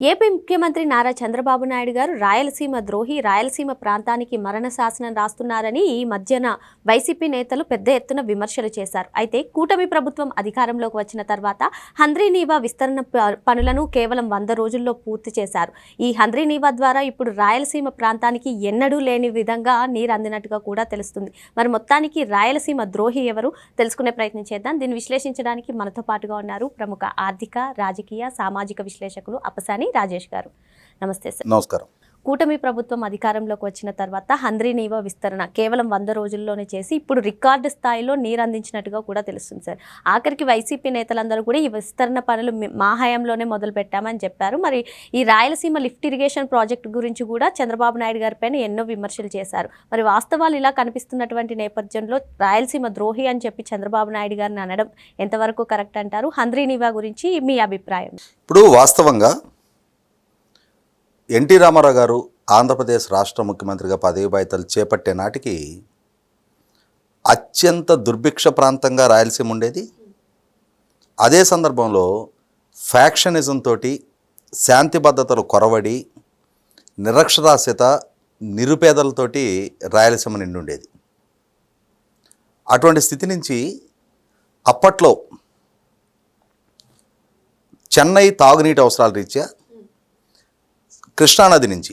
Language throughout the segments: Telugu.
ఏపీ ముఖ్యమంత్రి నారా చంద్రబాబు నాయుడు గారు రాయలసీమ ద్రోహి, రాయలసీమ ప్రాంతానికి మరణ శాసనం రాస్తున్నారని ఈ మధ్యన వైసీపీ నేతలు పెద్ద ఎత్తున విమర్శలు చేశారు. అయితే కూటమి ప్రభుత్వం అధికారంలోకి వచ్చిన తర్వాత హంద్రీనీవా విస్తరణ పనులను కేవలం 100 రోజుల్లో పూర్తి చేశారు. ఈ హంద్రీనీవా ద్వారా ఇప్పుడు రాయలసీమ ప్రాంతానికి ఎన్నడూ లేని విధంగా నీరు అందినట్టుగా కూడా తెలుస్తుంది. మరి మొత్తానికి రాయలసీమ ద్రోహి ఎవరు తెలుసుకునే ప్రయత్నం చేద్దాం. దీన్ని విశ్లేషించడానికి మనతో పాటుగా ఉన్నారు ప్రముఖ ఆర్థిక, రాజకీయ, సామాజిక విశ్లేషకులు అప్పసాని రాజేష్ గారు. నమస్తే సార్. నమస్కారం. కూటమి ప్రభుత్వం అధికారంలోకి వచ్చిన తర్వాత హంద్రీనీవా విస్తరణ కేవలం 100 రోజుల్లోనే చేసి ఇప్పుడు రికార్డు స్థాయిలో నీరు అందించినట్టుగా కూడా తెలుస్తుంది సార్. ఆఖరికి వైసీపీ నేతలందరూ కూడా ఈ విస్తరణ పనులు మా హయాంలోనే మొదలు పెట్టామని చెప్పారు. మరి ఈ రాయలసీమ లిఫ్ట్ ఇరిగేషన్ ప్రాజెక్టు గురించి కూడా చంద్రబాబు నాయుడు గారి పైన ఎన్నో విమర్శలు చేశారు. మరి వాస్తవాలు ఇలా కనిపిస్తున్నటువంటి నేపథ్యంలో రాయలసీమ ద్రోహి అని చెప్పి చంద్రబాబు నాయుడు గారిని అనడం ఎంతవరకు కరెక్ట్ అంటారు? హంద్రీనీవా గురించి మీ అభిప్రాయం? ఇప్పుడు వాస్తవంగా ఎన్టీ రామారావు గారు ఆంధ్రప్రదేశ్ రాష్ట్ర ముఖ్యమంత్రిగా పదవి బాధ్యతలు చేపట్టే నాటికి అత్యంత దుర్భిక్ష ప్రాంతంగా రాయలసీమ ఉండేది. అదే సందర్భంలో ఫ్యాక్షనిజం తోటి శాంతి భద్రతలు కొరవడి నిరక్షరాస్యత నిరుపేదలతోటి రాయలసీమ నిండి ఉండేది. అటువంటి స్థితి నుంచి అప్పట్లో చెన్నై తాగునీటి అవసరాల రీత్యా కృష్ణానది నుంచి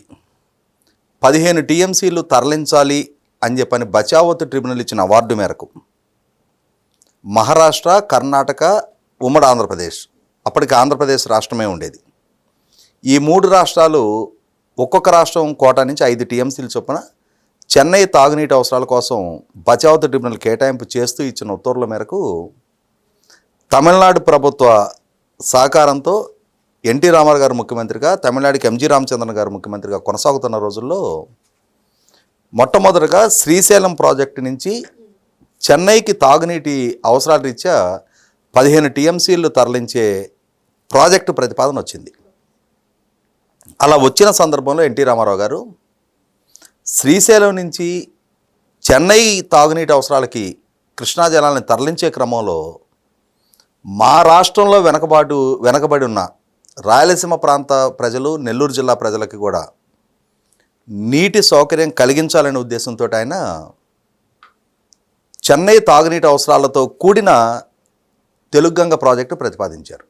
15 టీఎంసీలు తరలించాలి అని చెప్పని బచావత్ ట్రిబ్యునల్ ఇచ్చిన అవార్డు మేరకు మహారాష్ట్ర, కర్ణాటక, ఉమ్మడి ఆంధ్రప్రదేశ్, అప్పటికి ఆంధ్రప్రదేశ్ రాష్ట్రమే ఉండేది. ఈ 3 రాష్ట్రాలు ఒక్కొక్క రాష్ట్రం కోటా నుంచి 5 టీఎంసీలు చొప్పున చెన్నై తాగునీటి అవసరాల కోసం బచావత్ ట్రిబ్యునల్ కేటాయింపు చేస్తూ ఇచ్చిన ఉత్తర్వుల మేరకు తమిళనాడు ప్రభుత్వ సహకారంతో ఎన్టీ రామారావు గారు ముఖ్యమంత్రిగా, తమిళనాడుకి ఎంజీ రామచంద్రన్ గారు ముఖ్యమంత్రిగా కొనసాగుతున్న రోజుల్లో మొట్టమొదటిగా శ్రీశైలం ప్రాజెక్టు నుంచి చెన్నైకి తాగునీటి అవసరాల రీత్యా 15 టీఎంసీలు తరలించే ప్రాజెక్టు ప్రతిపాదన వచ్చింది. అలా వచ్చిన సందర్భంలో ఎన్టీ రామారావు గారు శ్రీశైలం నుంచి చెన్నై తాగునీటి అవసరాలకి కృష్ణా జలాలను తరలించే క్రమంలో మా రాష్ట్రంలో వెనకబడి ఉన్న రాయలసీమ ప్రాంత ప్రజలు, నెల్లూరు జిల్లా ప్రజలకి కూడా నీటి సౌకర్యం కలిగించాలనే ఉద్దేశంతో ఆయన చెన్నై తాగునీటి అవసరాలతో కూడిన తెలుగుగంగ ప్రాజెక్టు ప్రతిపాదించారు.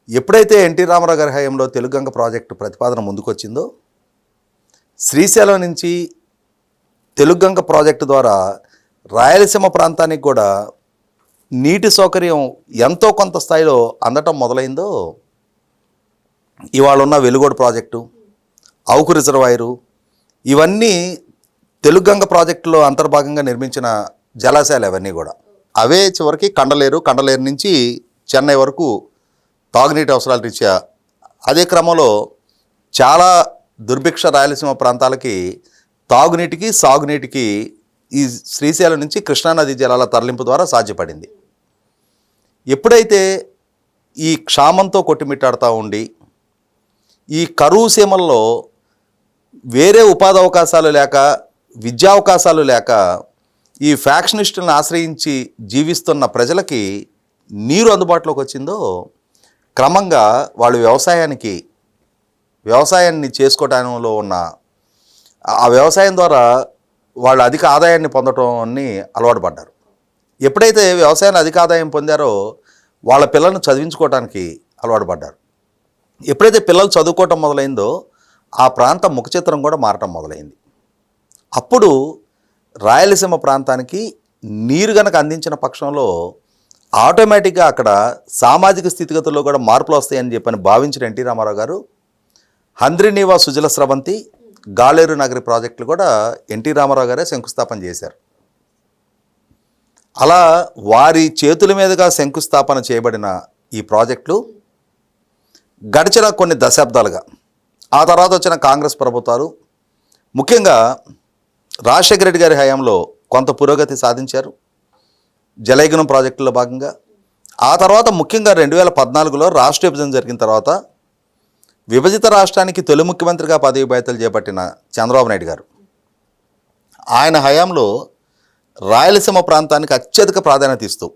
ఎప్పుడైతే ఎన్టీ రామారావు గారి హయాంలో తెలుగుగంగ ప్రాజెక్టు ప్రతిపాదన ముందుకొచ్చిందో శ్రీశైలం నుంచి తెలుగుగంగ ప్రాజెక్టు ద్వారా రాయలసీమ ప్రాంతానికి కూడా నీటి సౌకర్యం ఎంతో కొంత స్థాయిలో అందటం మొదలైందో ఇవాళ ఉన్న వెలుగోడు ప్రాజెక్టు, అవుకు రిజర్వాయరు, ఇవన్నీ తెలుగుగంగ ప్రాజెక్టులో అంతర్భాగంగా నిర్మించిన జలాశయాలు అవన్నీ కూడా. అవే చివరికి కండలేరు నుంచి చెన్నై వరకు తాగునీటి అవసరాలు రీత్యా అదే క్రమంలో చాలా దుర్భిక్ష రాయలసీమ ప్రాంతాలకి తాగునీటికి, సాగునీటికి ఈ శ్రీశైలం నుంచి కృష్ణానది జలాల తరలింపు ద్వారా సాధ్యపడింది. ఎప్పుడైతే ఈ క్షామంతో కొట్టుమిట్టాడుతూ ఉండి ఈ కరువు సీమల్లో వేరే ఉపాధి అవకాశాలు లేక, విద్యా అవకాశాలు లేక ఈ ఫ్యాక్షనిస్టులను ఆశ్రయించి జీవిస్తున్న ప్రజలకి నీరు అందుబాటులోకి వచ్చిందో క్రమంగా వాళ్ళు వ్యవసాయాన్ని చేసుకోవడంలో ఉన్న ఆ వ్యవసాయం ద్వారా వాళ్ళు అధిక ఆదాయాన్ని పొందటాన్ని అలవాటు పడ్డారు. ఎప్పుడైతే వ్యవసాయాన్ని అధిక ఆదాయం పొందారో వాళ్ళ పిల్లలను చదివించుకోవడానికి అలవాటు పడ్డారు. ఎప్పుడైతే పిల్లలు చదువుకోవటం మొదలైందో ఆ ప్రాంత ముఖ చిత్రం కూడా మారటం మొదలైంది. అప్పుడు రాయలసీమ ప్రాంతానికి నీరు గనక అందించిన పక్షంలో ఆటోమేటిక్గా అక్కడ సామాజిక స్థితిగతుల్లో కూడా మార్పులు వస్తాయని చెప్పని భావించిన ఎన్టీ రామారావు గారు హంద్రీనీవా సుజల స్రవంతి, గాలేరు నగరి ప్రాజెక్టులు కూడా ఎన్టీ రామారావు గారే శంకుస్థాపన చేశారు. అలా వారి చేతుల మీదుగా శంకుస్థాపన చేయబడిన ఈ ప్రాజెక్టులు గడిచిన కొన్ని దశాబ్దాలుగా, ఆ తర్వాత వచ్చిన కాంగ్రెస్ ప్రభుత్వాలు, ముఖ్యంగా రాజశేఖర రెడ్డి గారి హయాంలో కొంత పురోగతి సాధించారు జలయజ్ఞం ప్రాజెక్టులో భాగంగా. ఆ తర్వాత ముఖ్యంగా 2014లో రాష్ట్ర విభజన జరిగిన తర్వాత విభజిత రాష్ట్రానికి తొలి ముఖ్యమంత్రిగా పదవి బాధ్యతలు చేపట్టిన చంద్రబాబు నాయుడు గారు ఆయన హయాంలో రాయలసీమ ప్రాంతానికి అత్యధిక ప్రాధాన్యత ఇస్తూ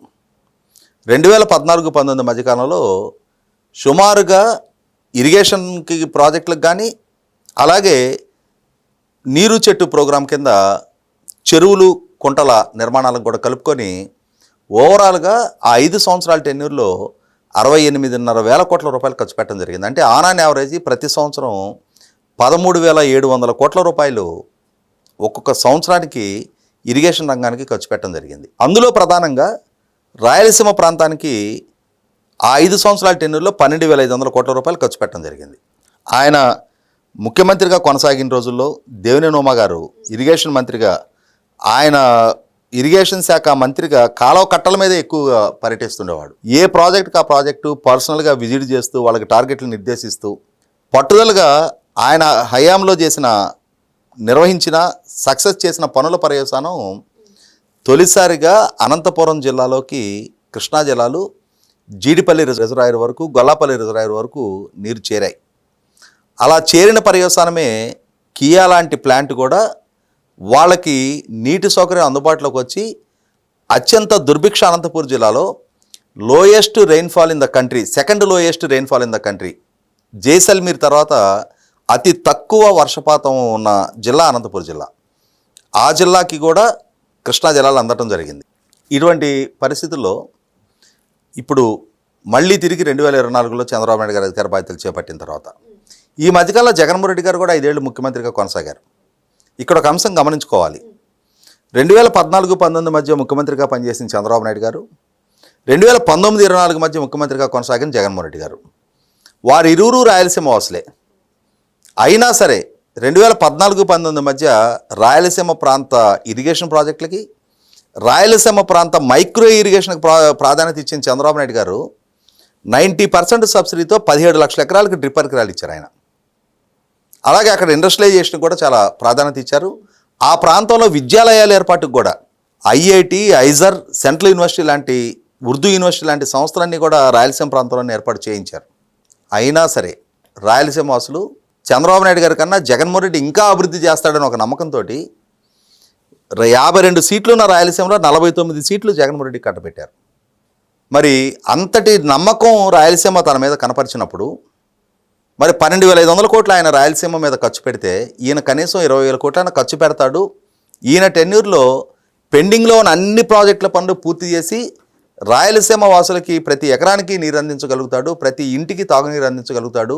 2014-19 మధ్యకాలంలో సుమారుగా ఇరిగేషన్కి ప్రాజెక్టులకు కానీ అలాగే నీరు చెట్టు ప్రోగ్రాం కింద చెరువులు కుంటల నిర్మాణాలకు కూడా కలుపుకొని ఓవరాల్గా ఆ 5 సంవత్సరాల టెన్యూర్లో 68,500 కోట్ల రూపాయలు ఖర్చు పెట్టడం జరిగింది. అంటే ఆన్ అండ్ యావరేజ్ ప్రతి సంవత్సరం 13,700 కోట్ల రూపాయలు ఒక్కొక్క సంవత్సరానికి ఇరిగేషన్ రంగానికి ఖర్చు పెట్టడం జరిగింది. అందులో ప్రధానంగా రాయలసీమ ప్రాంతానికి ఆ 5 సంవత్సరాల టెన్యూర్లో 12,500 కోట్ల రూపాయలు ఖర్చు పెట్టడం జరిగింది. ఆయన ముఖ్యమంత్రిగా కొనసాగిన రోజుల్లో దేవినేని ఉమా గారు ఇరిగేషన్ మంత్రిగా, ఆయన ఇరిగేషన్ శాఖ మంత్రిగా కాలువ కట్టల మీద ఎక్కువగా పర్యటిస్తుండేవాడు. ఏ ప్రాజెక్టుకి ఆ ప్రాజెక్టు పర్సనల్గా విజిట్ చేస్తూ వాళ్ళకి టార్గెట్లు నిర్దేశిస్తూ పట్టుదలగా ఆయన హయాంలో నిర్వహించిన సక్సెస్ చేసిన పనుల పర్యవసానం తొలిసారిగా అనంతపురం జిల్లాలోకి కృష్ణా జలాలు జీడిపల్లి రిజర్వాయర్ వరకు, గొల్లాపల్లి రిజర్వాయర్ వరకు నీరు చేరాయి. అలా చేరిన పర్యవసానమే కియా లాంటి ప్లాంట్ కూడా వాళ్ళకి నీటి సౌకర్యం అందుబాటులోకి వచ్చి అత్యంత దుర్భిక్ష అనంతపూర్ జిల్లాలో lowest rainfall in the country, second lowest rainfall in the country, Jaisalmer తర్వాత అతి తక్కువ వర్షపాతం ఉన్న జిల్లా అనంతపూర్ జిల్లా. ఆ జిల్లాకి కూడా కృష్ణా జలాలు అందటం జరిగింది. ఇటువంటి పరిస్థితుల్లో ఇప్పుడు మళ్ళీ తిరిగి 2024లో చంద్రబాబు నాయుడు గారు అధికార బాధ్యతలు చేపట్టిన తర్వాత ఈ మధ్యకాలంలో జగన్మోహన్ రెడ్డి గారు కూడా 5 ఏళ్ళు ముఖ్యమంత్రిగా కొనసాగారు. ఇక్కడ ఒక అంశం గమనించుకోవాలి. 2014-19 మధ్య ముఖ్యమంత్రిగా పనిచేసిన చంద్రబాబు నాయుడు గారు, 2019-24 మధ్య ముఖ్యమంత్రిగా కొనసాగిన జగన్మోహన్ రెడ్డి గారు, వారిరువురు రాయలసీమ వాసులే. అయినా సరే 2014-19 మధ్య రాయలసీమ ప్రాంత ఇరిగేషన్ ప్రాజెక్టులకి, రాయలసీమ ప్రాంత మైక్రో ఇరిగేషన్కి ప్రాధాన్యత ఇచ్చిన చంద్రబాబు నాయుడు గారు 90% సబ్సిడీతో 17 లక్షల ఎకరాలకు డ్రిప్ పరికరాలు ఇచ్చారు ఆయన. అలాగే అక్కడ ఇండస్ట్రియలైజేషన్ కూడా చాలా ప్రాధాన్యత ఇచ్చారు. ఆ ప్రాంతంలో విద్యాలయాల ఏర్పాటుకు కూడా ఐఐటి, ఐజర్, సెంట్రల్ యూనివర్సిటీ లాంటి, ఉర్దూ యూనివర్సిటీ లాంటి సంస్థలన్నీ కూడా రాయలసీమ ప్రాంతంలోనే ఏర్పాటు చేయించారు. అయినా సరే రాయలసీమ వాసులు చంద్రబాబు నాయుడు గారి కన్నా జగన్మోహన్ రెడ్డి ఇంకా అభివృద్ధి చేస్తాడని ఒక నమ్మకంతో 52 సీట్లు ఉన్న రాయలసీమలో 49 సీట్లు జగన్మోహన్ రెడ్డి కట్టబెట్టారు. మరి అంతటి నమ్మకం రాయలసీమ తన మీద కనపరిచినప్పుడు మరి 12,500 కోట్లు ఆయన రాయలసీమ మీద ఖర్చు పెడితే ఈయన కనీసం 20,000 కోట్లైనా ఖర్చు పెడతాడు. ఈయన టెన్యూర్లో పెండింగ్లో ఉన్న అన్ని ప్రాజెక్టుల పనులు పూర్తి చేసి రాయలసీమ వాసులకి ప్రతి ఎకరానికి నీరు అందించగలుగుతాడు, ప్రతి ఇంటికి తాగునీరు అందించగలుగుతాడు,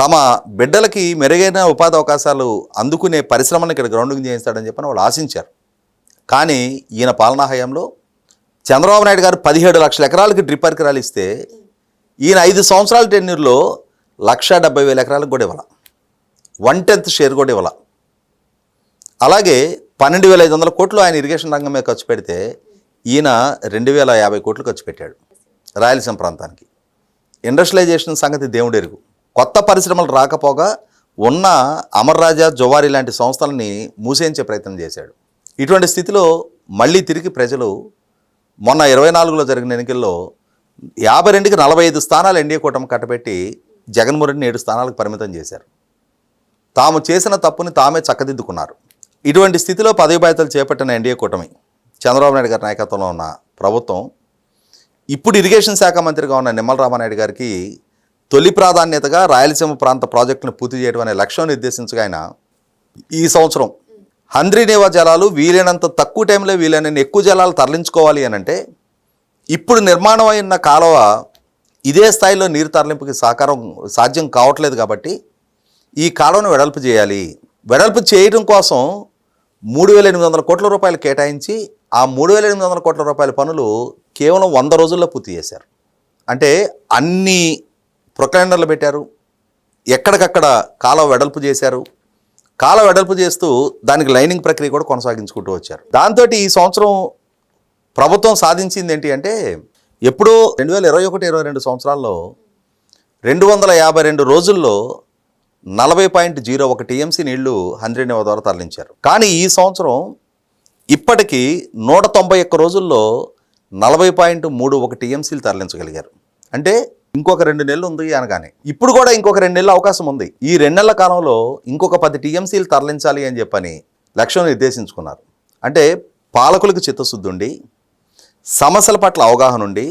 తమ బిడ్డలకి మెరుగైన ఉపాధి అవకాశాలు అందుకునే పరిశ్రమలను ఇక్కడ గ్రౌండింగ్ చేయిస్తాడని చెప్పని వాళ్ళు ఆశించారు. కానీ ఈయన పాలనా హయాంలో చంద్రబాబు నాయుడు గారు 17 లక్షల ఎకరాలకి డ్రిప్ పరికరాలు ఇస్తే ఈయన 5 సంవత్సరాల టెన్యూర్లో 1,70,000 ఎకరాలకు కూడా ఇవ్వాల, 1/10 షేర్ కూడా ఇవ్వాల. అలాగే 12,500 కోట్లు ఆయన ఇరిగేషన్ రంగం మీద ఖర్చు పెడితే ఈయన 2,050 కోట్లు ఖర్చు పెట్టాడు రాయలసీమ ప్రాంతానికి. ఇండస్ట్రియలైజేషన్ సంగతి దేవుడెరుగు. కొత్త పరిశ్రమలు రాకపోగా ఉన్న అమర్ రాజా, జవారీ లాంటి సంస్థలని మూసేయించే ప్రయత్నం చేశాడు. ఇటువంటి స్థితిలో మళ్ళీ తిరిగి ప్రజలు మొన్న 24లో జరిగిన ఎన్నికల్లో 52కి 45 స్థానాలు ఎన్డీఏ కూటమి కట్టబెట్టి జగన్మోహన్ రెడ్డిని 7 స్థానాలకు పరిమితం చేశారు. తాము చేసిన తప్పుని తామే చక్కదిద్దుకున్నారు. ఇటువంటి స్థితిలో పదవి బాధ్యతలు చేపట్టిన ఎన్డీఏ కూటమి, చంద్రబాబు నాయుడు గారి నాయకత్వంలో ఉన్న ప్రభుత్వం ఇప్పుడు ఇరిగేషన్ శాఖ మంత్రిగా ఉన్న నిమ్మల రామానాయుడు గారికి తొలి ప్రాధాన్యతగా రాయలసీమ ప్రాంత ప్రాజెక్టును పూర్తి చేయడం అనే లక్ష్యం నిర్దేశించగా ఆయన ఈ సంవత్సరం హంద్రీనేవా జలాలు వీలైనంత తక్కువ టైంలో వీలైనంత ఎక్కువ జలాలు తరలించుకోవాలి అని అంటే ఇప్పుడు నిర్మాణం అయిన కాలువ ఇదే స్థాయిలో నీరు తరలింపుకి సాధ్యం కావట్లేదు. కాబట్టి ఈ కాలువను వెడల్పు చేయాలి. వెడల్పు చేయడం కోసం 3,800 కోట్ల రూపాయలు కేటాయించి ఆ 3,800 కోట్ల రూపాయల పనులు కేవలం 100 రోజుల్లో పూర్తి చేశారు. అంటే అన్ని ప్రొక్లైనర్లు పెట్టారు, ఎక్కడికక్కడ కాలువ వెడల్పు చేశారు. కాలువ వెడల్పు చేస్తూ దానికి లైనింగ్ ప్రక్రియ కూడా కొనసాగించుకుంటూ వచ్చారు. దాంతో ఈ సంవత్సరం ప్రభుత్వం సాధించింది ఏంటి అంటే ఎప్పుడో 2021-22 సంవత్సరాల్లో 252 రోజుల్లో 40.01 టీఎంసీ నీళ్లు హంద్రీనేవా ద్వారా తరలించారు. కానీ ఈ సంవత్సరం ఇప్పటికీ 191 రోజుల్లో 40.31 టీఎంసీలు తరలించగలిగారు. అంటే ఇంకొక 2 నెలలు ఉంది అనగానే ఇప్పుడు కూడా ఇంకొక 2 నెలల అవకాశం ఉంది. ఈ 2 నెలల కాలంలో ఇంకొక 10 టీఎంసీలు తరలించాలి అని చెప్పని లక్ష్యం నిర్దేశించుకున్నారు. అంటే పాలకులకు చిత్తశుద్ధి ఉండి, సమస్యల పట్ల అవగాహన ఉండి,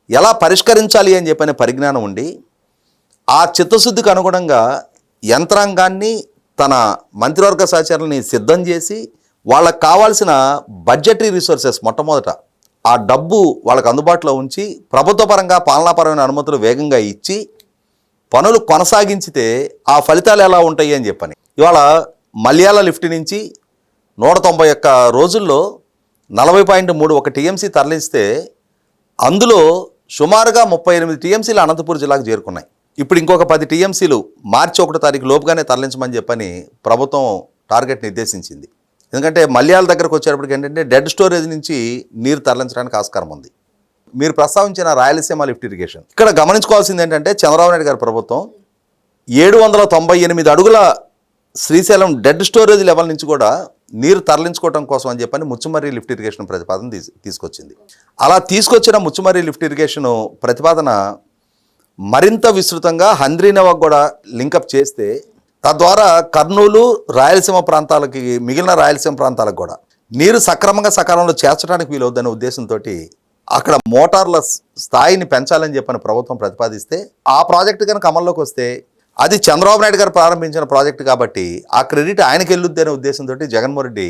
ఎలా పరిష్కరించాలి అని చెప్పని పరిజ్ఞానం ఉండి, ఆ చిత్తశుద్ధికి అనుగుణంగా యంత్రాంగాన్ని తన మంత్రివర్గ సహచరులని సిద్ధం చేసి వాళ్ళకు కావాల్సిన బడ్జెటరీ రిసోర్సెస్ మొట్టమొదట ఆ డబ్బు వాళ్ళకు అందుబాటులో ఉంచి ప్రభుత్వ పరంగా పాలనాపరమైన అనుమతులు వేగంగా ఇచ్చి పనులు కొనసాగించితే ఆ ఫలితాలు ఎలా ఉంటాయి అని చెప్పని ఇవాళ మల్యాల లిఫ్ట్ నుంచి 191 రోజుల్లో 40.31 టీఎంసీ తరలిస్తే అందులో సుమారుగా 38 టీఎంసీలు అనంతపురం జిల్లాకు చేరుకున్నాయి. ఇప్పుడు ఇంకొక 10 టీఎంసీలు మార్చి 1వ తారీఖు లోపుగానే తరలించమని చెప్పని ప్రభుత్వం టార్గెట్ నిర్దేశించింది. ఎందుకంటే మల్యాల దగ్గరకు వచ్చేటప్పటికి ఏంటంటే డెడ్ స్టోరేజ్ నుంచి నీరు తరలించడానికి ఆస్కారం ఉంది. మీరు ప్రస్తావించిన రాయలసీమ లిఫ్ట్ ఇరిగేషన్ ఇక్కడ గమనించుకోవాల్సింది ఏంటంటే చంద్రబాబు నాయుడు గారి ప్రభుత్వం 798 అడుగుల శ్రీశైలం డెడ్ స్టోరేజ్ లెవెల్ నుంచి కూడా నీరు తరలించుకోవడం కోసం అని చెప్పని ముచ్చుమర్రి లిఫ్ట్ ఇరిగేషన్ ప్రతిపాదన తీసుకొచ్చింది. అలా తీసుకొచ్చిన ముచ్చుమర్రి లిఫ్ట్ ఇరిగేషన్ ప్రతిపాదన మరింత విస్తృతంగా హంద్రీనవాకు కూడా లింకప్ చేస్తే తద్వారా కర్నూలు రాయలసీమ ప్రాంతాలకి మిగిలిన రాయలసీమ ప్రాంతాలకు కూడా నీరు సక్రమంగా సకాలంలో చేర్చడానికి వీలవుద్దనే ఉద్దేశంతో అక్కడ మోటార్ల స్థాయిని పెంచాలని చెప్పని ప్రభుత్వం ప్రతిపాదిస్తే ఆ ప్రాజెక్టు కనుక అమల్లోకి వస్తే అది చంద్రబాబు నాయుడు గారు ప్రారంభించిన ప్రాజెక్టు కాబట్టి ఆ క్రెడిట్ ఆయనకి వెళ్ళొద్ది అనే ఉద్దేశంతో జగన్మోహన్ రెడ్డి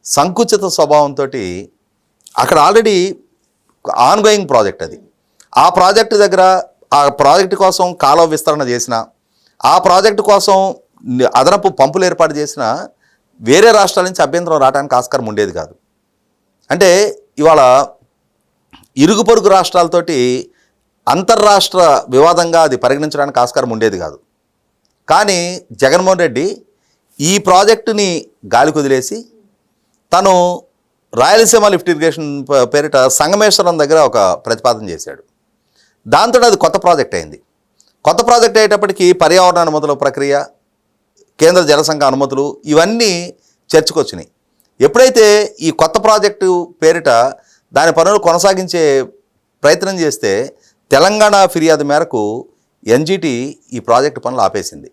సంకుచిత స్వభావంతో అక్కడ ఆల్రెడీ ఆన్గోయింగ్ ప్రాజెక్ట్ అది ఆ ప్రాజెక్టు దగ్గర ఆ ప్రాజెక్టు కోసం కాలువ విస్తరణ చేసిన ఆ ప్రాజెక్టు కోసం అదనపు పంపులు ఏర్పాటు చేసిన వేరే రాష్ట్రాల నుంచి అభ్యంతరం రావడానికి ఆస్కారం ఉండేది కాదు. అంటే ఇవాళ ఇరుగు పొరుగు రాష్ట్రాలతోటి అంతర్రాష్ట్ర వివాదంగా అది పరిగణించడానికి ఆస్కారం ఉండేది కాదు. కానీ జగన్మోహన్ రెడ్డి ఈ ప్రాజెక్టుని గాలి కుదిలేసి తను రాయలసీమ లిఫ్ట్ ఇరిగేషన్ పేరిట సంగమేశ్వరం దగ్గర ఒక ప్రతిపాదన చేశాడు. దాంతో అది కొత్త ప్రాజెక్ట్ అయింది. కొత్త ప్రాజెక్ట్ అయ్యేటప్పటికీ పర్యావరణ అనుమతుల ప్రక్రియ, కేంద్ర జలసంఘ అనుమతులు ఇవన్నీ చర్చకొచ్చినాయి. ఎప్పుడైతే ఈ కొత్త ప్రాజెక్టు పేరిట దాని పనులు కొనసాగించే ప్రయత్నం చేస్తే తెలంగాణ ఫిర్యాదు మేరకు ఎన్జిటి ఈ ప్రాజెక్టు పనులు ఆపేసింది.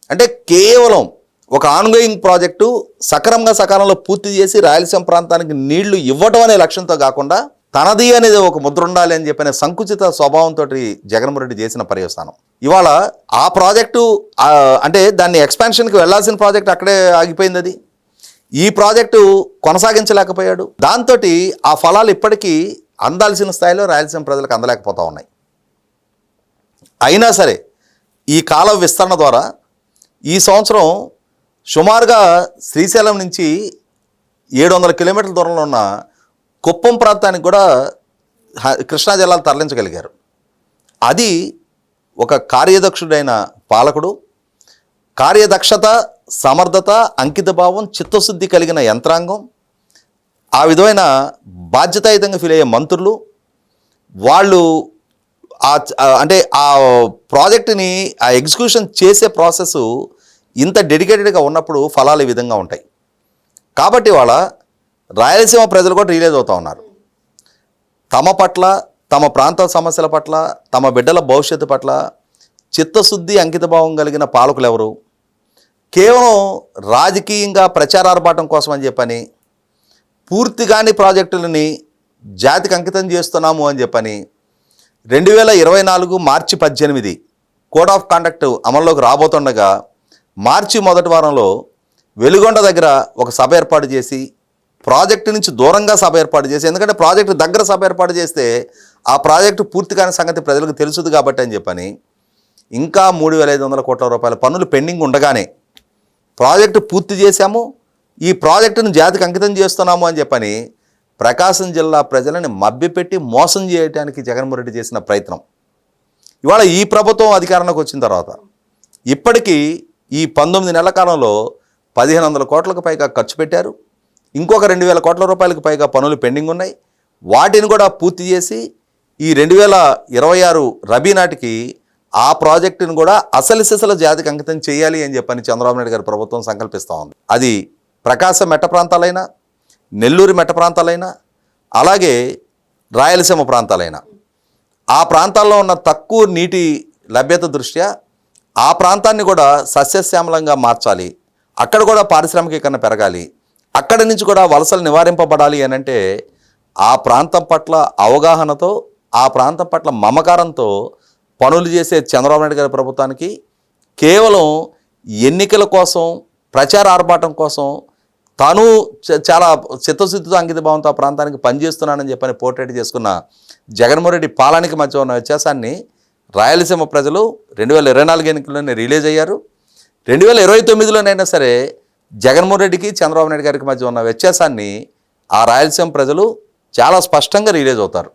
అంటే కేవలం ఒక ఆన్గోయింగ్ ప్రాజెక్టు సకాలంలో పూర్తి చేసి రాయలసీమ ప్రాంతానికి నీళ్లు ఇవ్వడం అనే లక్ష్యంతో కాకుండా తనది అనేది ఒక ముద్ర ఉండాలి అని చెప్పిన సంకుచిత స్వభావంతో జగన్మోహన్ రెడ్డి చేసిన పర్యవసానం ఇవాళ ఆ ప్రాజెక్టు అంటే దాన్ని ఎక్స్పాన్షన్కి వెళ్లాల్సిన ప్రాజెక్టు అక్కడే ఆగిపోయింది. అది ఈ ప్రాజెక్టు కొనసాగించలేకపోయాడు. దాంతో ఆ ఫలాలు ఇప్పటికీ అందాల్సిన స్థాయిలో రాయలసీమ ప్రజలకు అందలేకపోతూ ఉన్నాయి. అయినా సరే ఈ కాలువ విస్తరణ ద్వారా ఈ సంవత్సరం సుమారుగా శ్రీశైలం నుంచి 700 కిలోమీటర్ల దూరంలో ఉన్న కుప్పం ప్రాంతానికి కూడా కృష్ణా జలాలు తరలించగలిగారు. అది ఒక కార్యదక్షుడైన పాలకుడు, కార్యదక్షత, సమర్థత, అంకితభావం, చిత్తశుద్ధి కలిగిన యంత్రాంగం, ఆ విధమైన బాధ్యతాయుతంగా ఫీల్ అయ్యే మంత్రులు, వాళ్ళు అంటే ఆ ప్రాజెక్టుని ఆ ఎగ్జిక్యూషన్ చేసే ప్రాసెస్ ఇంత డెడికేటెడ్గా ఉన్నప్పుడు ఫలాలు ఈ విధంగా ఉంటాయి. కాబట్టి వాళ్ళ రాయలసీమ ప్రజలు కూడా రియలైజ్ అవుతూ ఉన్నారు. తమ పట్ల, తమ ప్రాంత సమస్యల పట్ల, తమ బిడ్డల భవిష్యత్తు పట్ల చిత్తశుద్ధి, అంకితభావం కలిగిన పాలకులు ఎవరు? కేవలం రాజకీయంగా ప్రచారార్భాటం కోసం అని చెప్పని పూర్తిగాని ప్రాజెక్టులని జాతికి అంకితం చేస్తున్నాము అని చెప్పని 2024 మార్చి 18 కోడ్ ఆఫ్ కాండక్ట్ అమల్లోకి రాబోతుండగా మార్చి మొదటి వారంలో వెలుగొండ దగ్గర ఒక సభ ఏర్పాటు చేసి ప్రాజెక్టు నుంచి దూరంగా సభ ఏర్పాటు చేసి, ఎందుకంటే ప్రాజెక్టు దగ్గర సభ ఏర్పాటు చేస్తే ఆ ప్రాజెక్టు పూర్తి కాని సంగతి ప్రజలకు తెలుసుది కాబట్టి అని చెప్పని ఇంకా 3,500 కోట్ల రూపాయల పనులు పెండింగ్ ఉండగానే ప్రాజెక్టు పూర్తి చేశాము, ఈ ప్రాజెక్టును జాతికి అంకితం చేస్తున్నాము అని చెప్పని ప్రకాశం జిల్లా ప్రజలని మభ్యపెట్టి మోసం చేయడానికి జగన్మోహన్ రెడ్డి చేసిన ప్రయత్నం ఇవాళ ఈ ప్రభుత్వం అధికారంలోకి వచ్చిన తర్వాత ఇప్పటికీ ఈ 19 నెలల కాలంలో 1,500 కోట్లకు పైగా ఖర్చు పెట్టారు. ఇంకొక 2,000 కోట్ల రూపాయలకు పైగా పనులు పెండింగ్ ఉన్నాయి. వాటిని కూడా పూర్తి చేసి ఈ 2026 రబీ నాటికి ఆ ప్రాజెక్టును కూడా అసలు సిసలు జాతికి అంకితం చేయాలి అని చెప్పని చంద్రబాబు నాయుడు గారి ప్రభుత్వం సంకల్పిస్తూ ఉంది. అది ప్రకాశం మెట్ట ప్రాంతాలైనా, నెల్లూరు మెట్ట ప్రాంతాలైనా, అలాగే రాయలసీమ ప్రాంతాలైనా, ఆ ప్రాంతాల్లో ఉన్న తక్కువ నీటి లభ్యత దృష్ట్యా ఆ ప్రాంతాన్ని కూడా సస్యశ్యామలంగా మార్చాలి, అక్కడ కూడా పారిశ్రామికీకరణ పెరగాలి, అక్కడి నుంచి కూడా వలసలు నివారింపబడాలి అని అంటే ఆ ప్రాంతం పట్ల అవగాహనతో, ఆ ప్రాంతం పట్ల మమకారంతో పనులు చేసే చంద్రబాబు నాయుడు గారి ప్రభుత్వానికి కేవలం ఎన్నికల కోసం, ప్రచార ఆర్భాటం కోసం తాను చాలా చిత్తశుద్ధితో అంకిత భావంతో ఆ ప్రాంతానికి పనిచేస్తున్నానని చెప్పని పోర్ట్రేట్ చేసుకున్న జగన్మోహన్ రెడ్డి పాలనకి మధ్య ఉన్న వ్యత్యాసాన్ని రాయలసీమ ప్రజలు 2024 ఎన్నికల్లోనే రిలీజ్ అయ్యారు. 2029లోనైనా సరే జగన్మోహన్ రెడ్డికి, చంద్రబాబు నాయుడు గారికి మధ్య ఉన్న వ్యత్యాసాన్ని ఆ రాయలసీమ ప్రజలు చాలా స్పష్టంగా రిలీజ్ అవుతారు.